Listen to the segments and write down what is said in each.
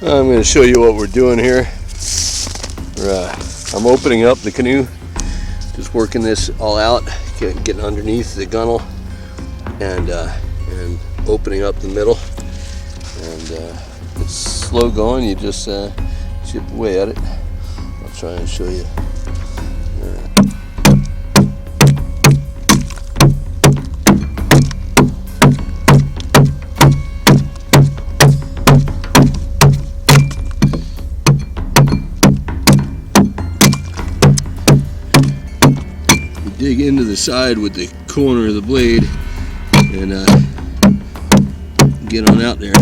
I'm going to show you what we're doing here. I'm opening up the canoe, just working this all out, getting underneath the gunnel and opening up the middle. And it's slow going, you just chip away at it. I'll try and show you. Dig into the side with the corner of the blade and get on out there.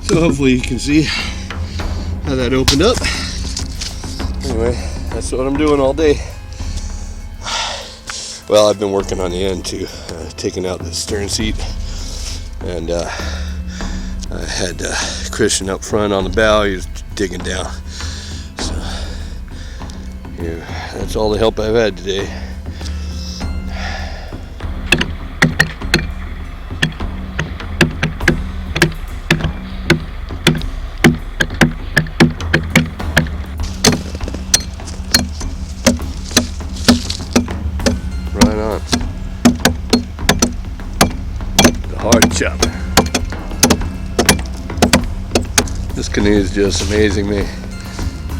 So hopefully you can see how that opened up. Anyway, that's what I'm doing all day. Well, I've been working on the end too, taking out the stern seat, and I had Christian up front on the bow. He was digging down. So yeah, that's all the help I've had today. Hard chop. This canoe is just amazing me.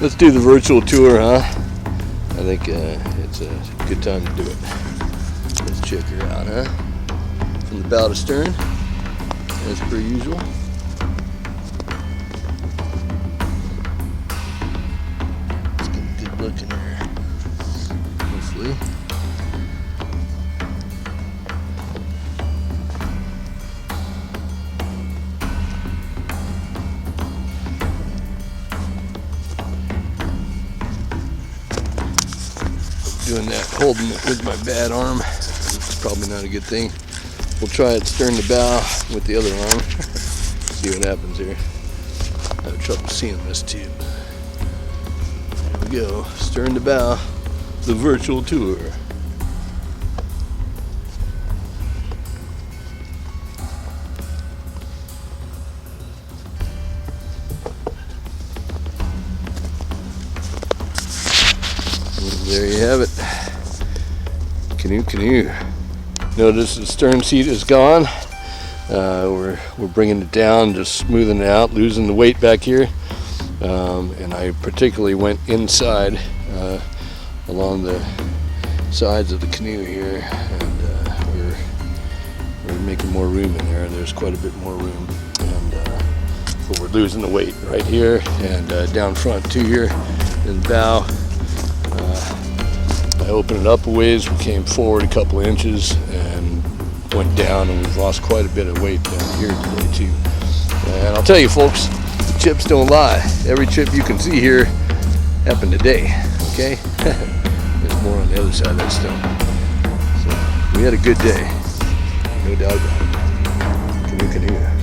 Let's do the virtual tour, huh? I think it's a good time to do it. Let's check her out, huh? From the bow to stern, as per usual. Let's get a good look in here. Hopefully. Doing that, holding it with my bad arm. It's probably not a good thing. We'll try it stern to bow with the other arm. See what happens here. I have trouble seeing this tube. There we go, stern to bow, the virtual tour. There you have it. Canoe. Notice the stern seat is gone. We're bringing it down, just smoothing it out, losing the weight back here. And I particularly went inside along the sides of the canoe here, and we're making more room in there. There's quite a bit more room, and but we're losing the weight right here and down front too here in the bow. I opened it up a ways, we came forward a couple of inches and went down, and we've lost quite a bit of weight down here today too. And I'll tell you folks, the chips don't lie. Every chip you can see here happened today, okay? There's more on the other side of that stone. So we had a good day, no doubt about it. Canoe.